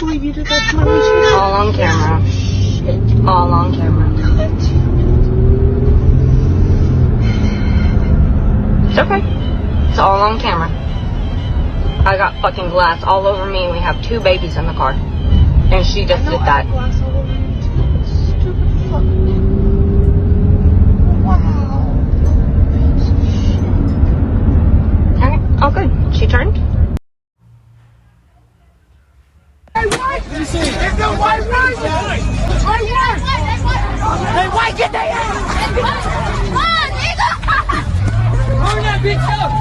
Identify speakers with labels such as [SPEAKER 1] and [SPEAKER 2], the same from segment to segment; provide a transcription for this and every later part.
[SPEAKER 1] believe you did that to my niece.
[SPEAKER 2] All on camera. Shit. All on camera. It's okay. It's all on camera. I got fucking glass all over me and we have 2 babies in the car. And she just did that.
[SPEAKER 1] Glass all over me too. Stupid fuck. Wow.
[SPEAKER 2] Okay. Oh, good. She turned.
[SPEAKER 3] Hey, white! It's the white person! White work! Hey, white, get their ass! Run, nigga! Run that bitch up!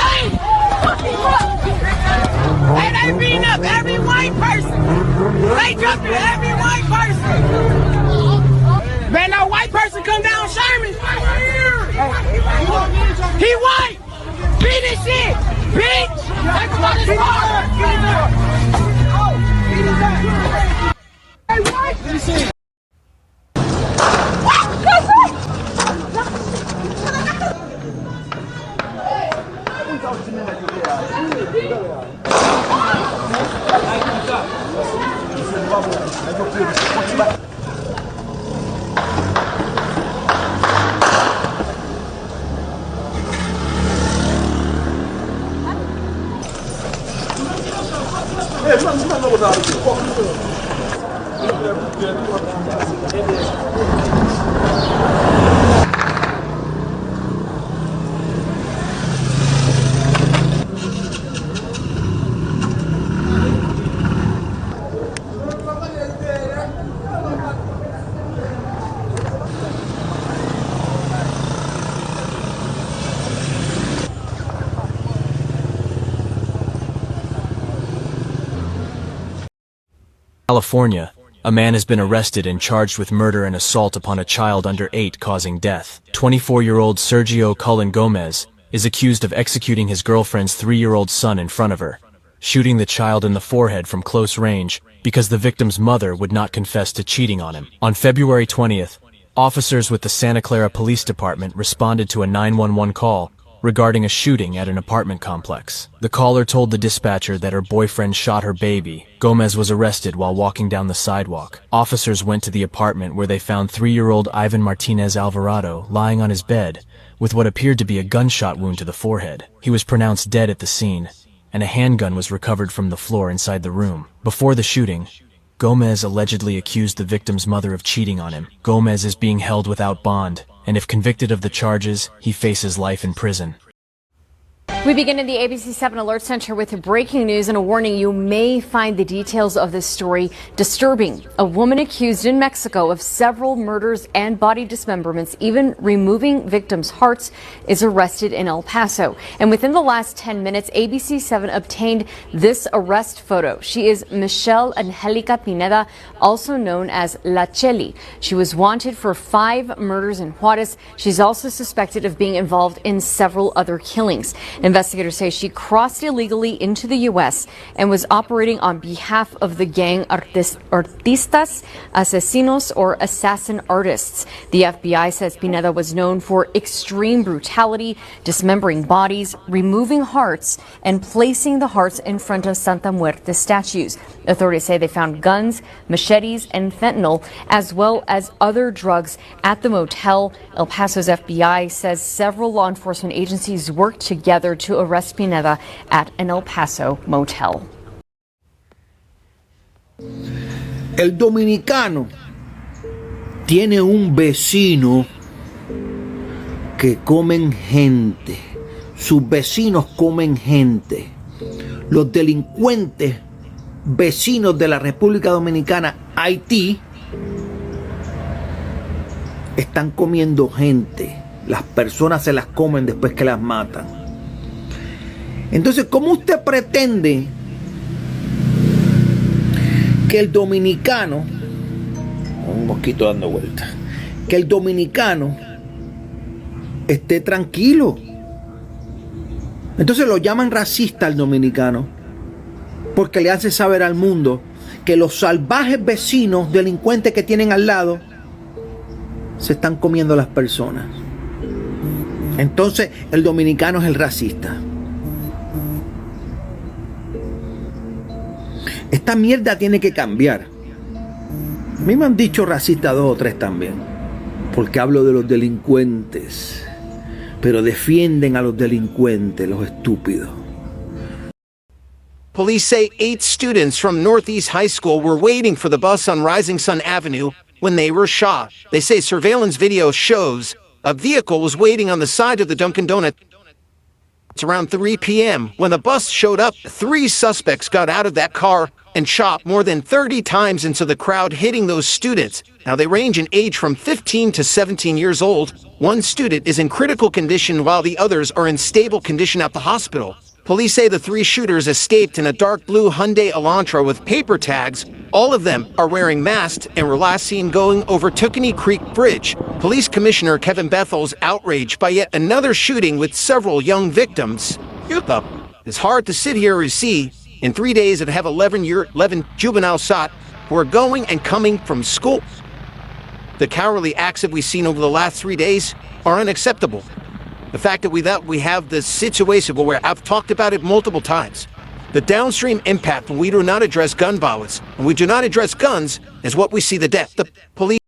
[SPEAKER 3] Hey! Hey, they beating up every white person! They jumping every white person! Man, that white person come down Sherman! He white! Beat this shit! Bitch! That's what it's for! Hey, what?
[SPEAKER 4] California, a man has been arrested and charged with murder and assault upon a child under 8 causing death. 24-year-old Sergio Cullen Gomez is accused of executing his girlfriend's 3-year-old son in front of her, shooting the child in the forehead from close range because the victim's mother would not confess to cheating on him. On February 20th, officers with the Santa Clara Police Department responded to a 911 call regarding a shooting at an apartment complex. The caller told the dispatcher that her boyfriend shot her baby. Gomez was arrested while walking down the sidewalk. Officers went to the apartment where they found 3-year-old Ivan Martinez Alvarado lying on his bed with what appeared to be a gunshot wound to the forehead. He was pronounced dead at the scene, and a handgun was recovered from the floor inside the room. Before the shooting, Gomez allegedly accused the victim's mother of cheating on him. Gomez is being held without bond, and if convicted of the charges, he faces life in prison.
[SPEAKER 5] We begin in the ABC 7 Alert Center with breaking news and a warning. You may find the details of this story disturbing. A woman accused in Mexico of several murders and body dismemberments, even removing victims' hearts, is arrested in El Paso. And within the last 10 minutes, ABC 7 obtained this arrest photo. She is Michelle Angelica Pineda, also known as La Cheli. She was wanted for 5 murders in Juarez. She's also suspected of being involved in several other killings. Investigators say she crossed illegally into the U.S. and was operating on behalf of the gang Artistas Asesinos, or assassin artists. The FBI says Pineda was known for extreme brutality, dismembering bodies, removing hearts, and placing the hearts in front of Santa Muerte statues. Authorities say they found guns, machetes, and fentanyl, as well as other drugs at the motel. El Paso's FBI says several law enforcement agencies worked together to arrest Pineda at an El Paso motel.
[SPEAKER 6] El dominicano tiene un vecino que comen gente. Sus vecinos comen gente. Los delincuentes vecinos de la República Dominicana, Haití, están comiendo gente. Las personas se las comen después que las matan. Entonces, ¿cómo usted pretende que el dominicano, un mosquito dando vueltas, que el dominicano esté tranquilo? Entonces lo llaman racista al dominicano, porque le hace saber al mundo que los salvajes vecinos delincuentes que tienen al lado se están comiendo a las personas. Entonces el dominicano es el racista. Esta mierda tiene que cambiar. A mí me han dicho racista 2 o 3 también, porque hablo de los delincuentes, pero defienden a los delincuentes, los estúpidos.
[SPEAKER 7] Police say 8 students from Northeast High School were waiting for the bus on Rising Sun Avenue when they were shot. They say surveillance video shows a vehicle was waiting on the side of the Dunkin' Donuts. It's around 3 p.m. When the bus showed up, 3 suspects got out of that car and shot more than 30 times into the crowd, hitting those students. Now, they range in age from 15 to 17 years old. One student is in critical condition while the others are in stable condition at the hospital. Police say the 3 shooters escaped in a dark blue Hyundai Elantra with paper tags. All of them are wearing masks and were last seen going over Tookanny Creek Bridge. Police Commissioner Kevin Bethel's outraged by yet another shooting with several young victims. It's hard to sit here and see in 3 days that have 11 juveniles shot who are going and coming from school. The cowardly acts that we've seen over the last 3 days are unacceptable. The fact that we have this situation where I've talked about it multiple times. The downstream impact when we do not address gun violence, when we do not address guns, is what we see the death. The police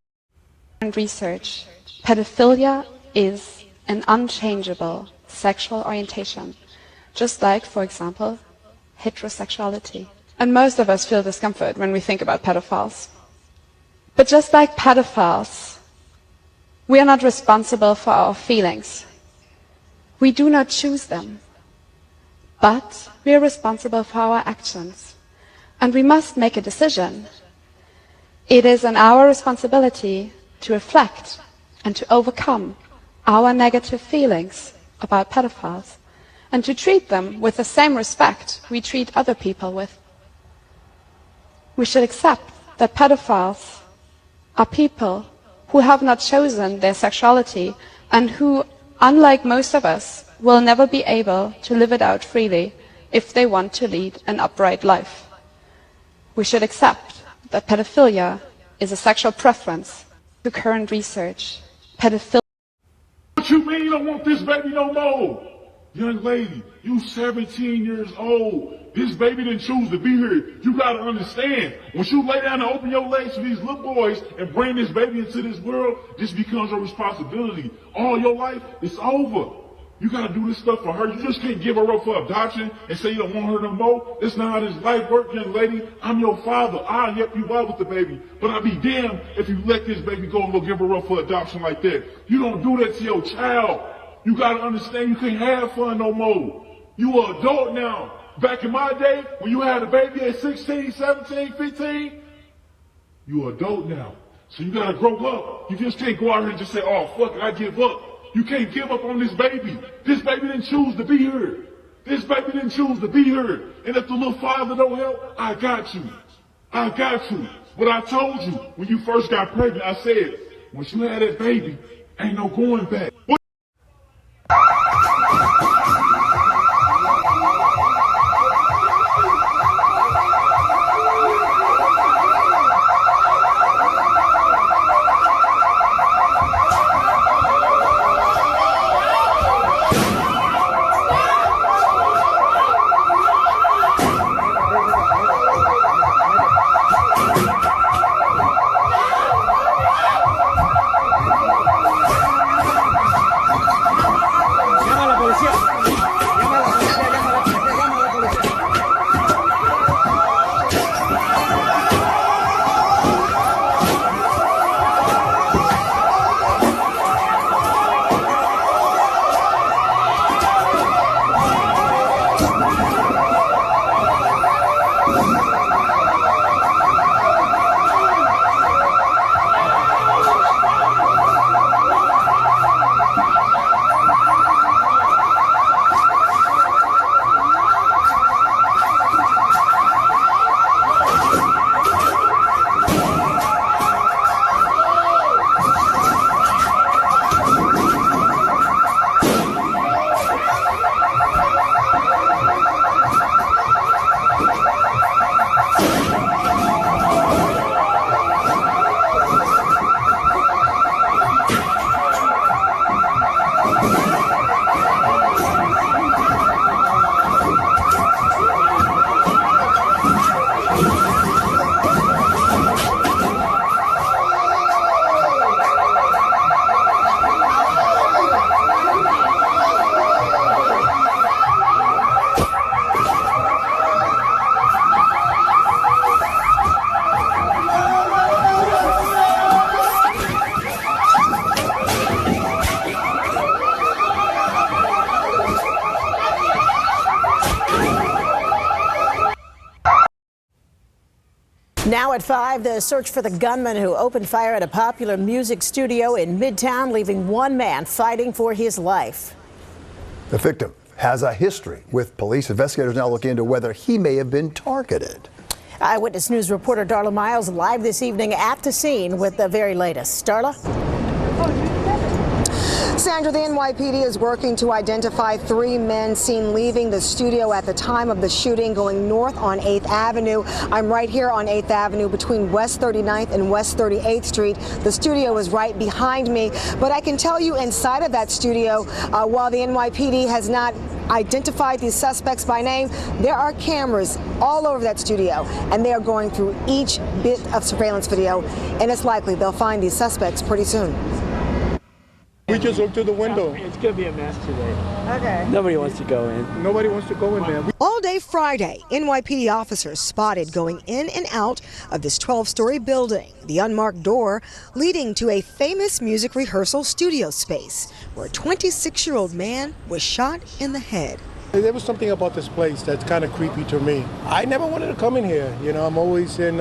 [SPEAKER 8] And research, pedophilia is an unchangeable sexual orientation, just like, for example, heterosexuality. And most of us feel discomfort when we think about pedophiles. But just like pedophiles, we are not responsible for our feelings. We do not choose them, but we are responsible for our actions, and we must make a decision. It is our responsibility to reflect and to overcome our negative feelings about pedophiles and to treat them with the same respect we treat other people with. We should accept that pedophiles are people who have not chosen their sexuality and who, unlike most of us, will never be able to live it out freely if they want to lead an upright life. We should accept that pedophilia is a sexual preference. To current research, pedophilia.
[SPEAKER 9] What you mean you don't want this baby no more? Young lady, you 17 years old. This baby didn't choose to be here. You gotta understand, when you lay down and open your legs for these little boys and bring this baby into this world, this becomes your responsibility. All your life, it's over. You gotta do this stuff for her. You just can't give her up for adoption and say you don't want her no more. That's not how this life works, young lady. I'm your father. I'll help you out with the baby. But I'll be damned if you let this baby go and go give her up for adoption like that. You don't do that to your child. You gotta understand you can't have fun no more. You are adult now. Back in my day, when you had a baby at 16, 17, 15, you are adult now. So you gotta grow up. You just can't go out here and just say, oh, fuck it, I give up. You can't give up on this baby. This baby didn't choose to be here. This baby didn't choose to be here. And if the little father don't help, I got you. I got you. But I told you, when you first got pregnant, I said, once you had that baby, ain't no going back.
[SPEAKER 10] Now at 5, the search for the gunman who opened fire at a popular music studio in Midtown, leaving one man fighting for his life.
[SPEAKER 11] The victim has a history with police. Investigators now look into whether he may have been targeted.
[SPEAKER 10] Eyewitness News reporter Darla Miles live this evening at the scene with the very latest. Darla?
[SPEAKER 12] Sandra, the NYPD is working to identify 3 men seen leaving the studio at the time of the shooting, going north on 8th Avenue. I'm right here on 8th Avenue between West 39th and West 38th Street. The studio is right behind me, but I can tell you inside of that studio, while the NYPD has not identified these suspects by name, there are cameras all over that studio, and they are going through each bit of surveillance video, and it's likely they'll find these suspects pretty soon.
[SPEAKER 13] We just looked through the window.
[SPEAKER 14] It's going to be a mess today.
[SPEAKER 12] Okay.
[SPEAKER 14] Nobody wants to go in.
[SPEAKER 13] Nobody wants to go in there.
[SPEAKER 12] All day Friday, NYPD officers spotted going in and out of this 12-story building, the unmarked door leading to a famous music rehearsal studio space where a 26-year-old man was shot in the head.
[SPEAKER 13] There was something about this place that's kind of creepy to me. I never wanted to come in here. You know, I'm always in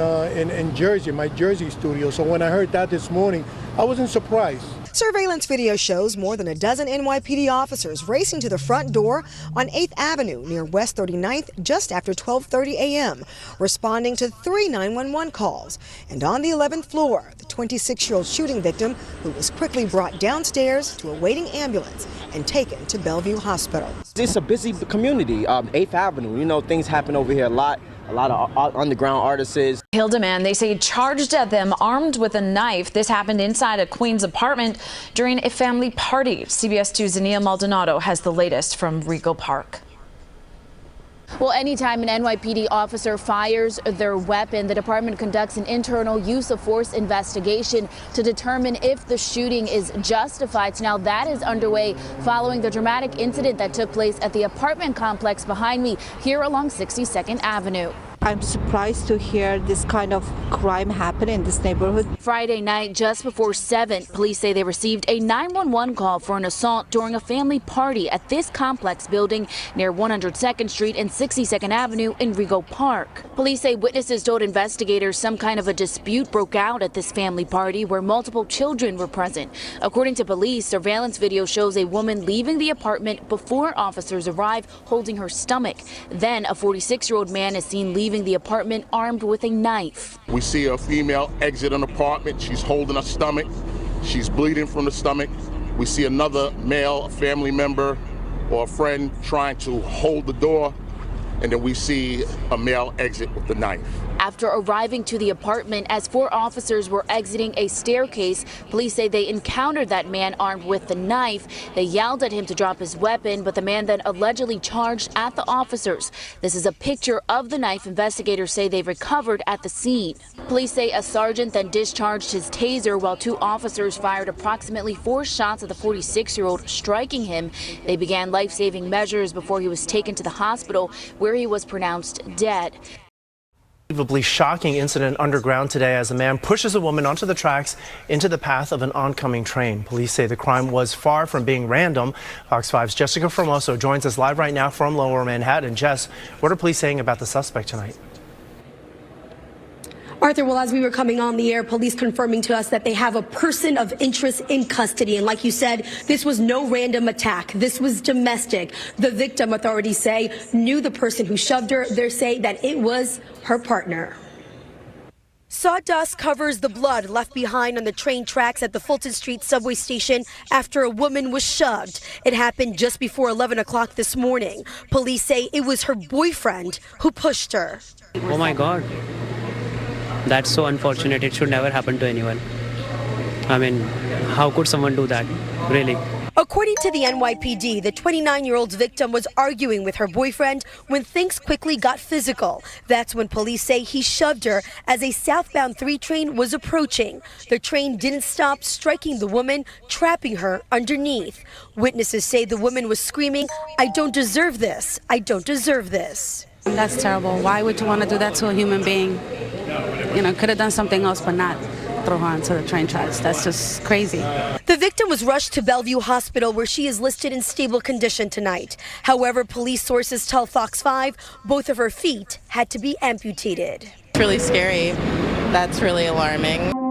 [SPEAKER 13] Jersey, my Jersey studio. So when I heard that this morning, I wasn't surprised.
[SPEAKER 12] Surveillance video shows more than a dozen NYPD officers racing to the front door on 8th Avenue near West 39th just after 12:30 a.m., responding to 3 911 calls. And on the 11th floor, the 26-year-old shooting victim, who was quickly brought downstairs to a waiting ambulance and taken to Bellevue Hospital.
[SPEAKER 14] It's a busy community, 8th Avenue. You know, things happen over here a lot of underground artists.
[SPEAKER 15] Hilda man, they say, charged at them armed with a knife. This happened inside a Queens apartment during a family party. CBS 2's Zania Maldonado has the latest from Rego Park.
[SPEAKER 5] Well, anytime an NYPD officer fires their weapon, the department conducts an internal use of force investigation to determine if the shooting is justified. So now that is underway following the dramatic incident that took place at the apartment complex behind me here along 62nd Avenue.
[SPEAKER 1] I'm surprised to hear this kind of crime happen in this neighborhood.
[SPEAKER 5] Friday night, just before 7, police say they received a 911 call for an assault during a family party at this complex building near 102nd Street and 62nd Avenue in Rego Park. Police say witnesses told investigators some kind of a dispute broke out at this family party where multiple children were present. According to police, surveillance video shows a woman leaving the apartment before officers arrive holding her stomach. Then a 46-year-old man is seen leaving the apartment armed with a knife.
[SPEAKER 9] We see a female exit an apartment. She's holding her stomach. She's bleeding from the stomach. We see another male, a family member or a friend trying to hold the door. And then we see a male exit with the knife.
[SPEAKER 5] After arriving to the apartment, as 4 officers were exiting a staircase, police say they encountered that man armed with the knife. They yelled at him to drop his weapon, but the man then allegedly charged at the officers. This is a picture of the knife investigators say they recovered at the scene. Police say a sergeant then discharged his taser while 2 officers fired approximately 4 shots at the 46-year-old, striking him. They began life-saving measures before he was taken to the hospital, where he was pronounced dead.
[SPEAKER 16] Unbelievably shocking incident underground today as a man pushes a woman onto the tracks into the path of an oncoming train. Police say the crime was far from being random. Fox 5's Jessica Formoso joins us live right now from Lower Manhattan. Jess, what are police saying about the suspect tonight?
[SPEAKER 17] Arthur, well, as we were coming on the air, police confirming to us that they have a person of interest in custody. And like you said, this was no random attack. This was domestic. The victim, authorities say, knew the person who shoved her. They're saying that it was her partner. Sawdust covers the blood left behind on the train tracks at the Fulton Street subway station after a woman was shoved. It happened just before 11 o'clock this morning. Police say it was her boyfriend who pushed her.
[SPEAKER 18] Oh my God. That's so unfortunate. It should never happen to anyone. I mean, how could someone do that, really?
[SPEAKER 17] According to the NYPD, the 29-year-old's victim was arguing with her boyfriend when things quickly got physical. That's when police say he shoved her as a southbound 3 train was approaching. The train didn't stop, striking the woman, trapping her underneath. Witnesses say the woman was screaming, "I don't deserve this. I don't deserve this."
[SPEAKER 19] That's terrible. Why would you want to do that to a human being? You know, could have done something else, but not throw her onto the train tracks. That's just crazy.
[SPEAKER 17] The victim was rushed to Bellevue Hospital, where she is listed in stable condition tonight. However, police sources tell Fox 5 both of her feet had to be amputated.
[SPEAKER 20] It's really scary. That's really alarming.